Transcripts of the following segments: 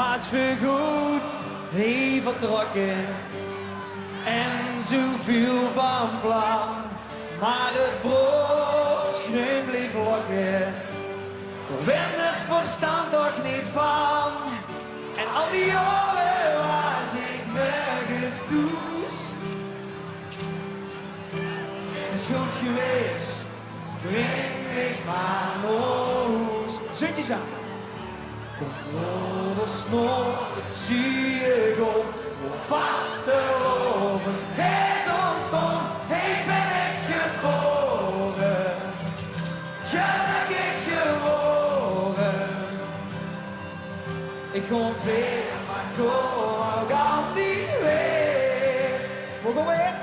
was voorgoed heel vertrokken en zoveel van plan, maar het brood schreeuwt bleef lokken. Wend het verstand toch niet van, en al die jaren was ik nergens toes. Het is goed geweest, breng me maar los. Zuntjes aan. Kom door de snor, het zie je gewoon, vaste lopen. Hij is ontstond, hij ben ik geboren, gelukkig geworden. Ik kom weer, maar kom ook altijd weer. Hoe kom weer?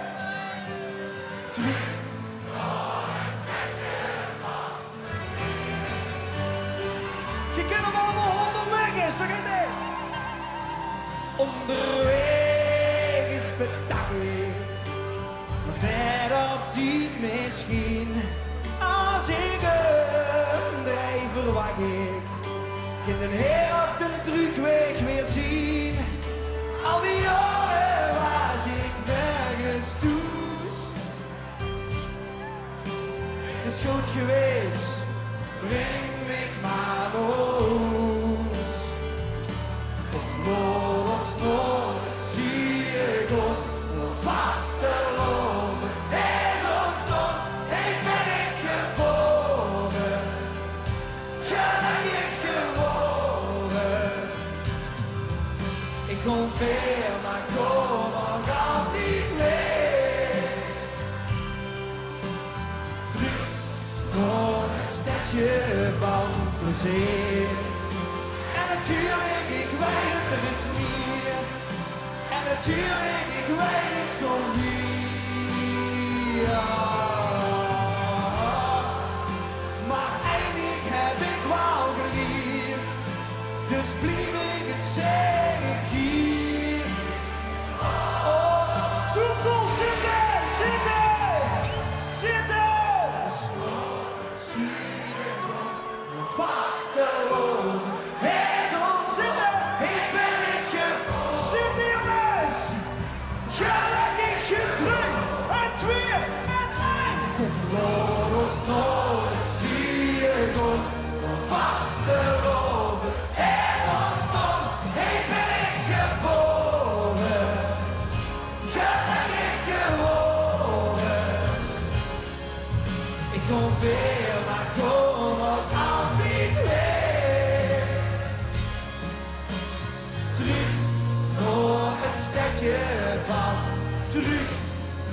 Je kunt hem allemaal onderweg is, toch niet? Onderweg is bedaggen, nog net op die misschien. Als ik hem drijf, verwacht ik. In de Heer op de truckweg weer zien. Al die jaren was ik nergens toes. Het is goed geweest, breng me maar los. Kom los, nooit zie je gewoon, vaste lopen. Hij is ontstond, hij ben ik geboren, gelukkig geworden. Ik kom weer, maar kom ook altijd weer. Terug door het stadje van plezier. En natuurlijk, ik weet het, er is meer. En natuurlijk, ik weet het gewoon niet. Maar eindelijk heb ik wel geleerd. Dus blijf ik het zeggen hier. Oh, toekomst, zitten, zitten, zitten. Vaste lopen. Hij is ontzitten, ik ben ik zitten jongens. Gelukkig gedrukt, en twee en één. Loop ons nooit, zie je gewoon. Vaste lopen. Hij is ontstond, ik ben ik geboren. Gelukkig geworden. Ik kom weer, maar kom ook altijd weer. Terug naar het stadje van, terug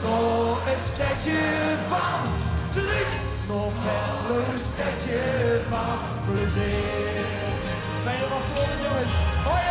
naar het stadje van, terug naar het stadje van plezier. Fijne vaste jongens. Hoi!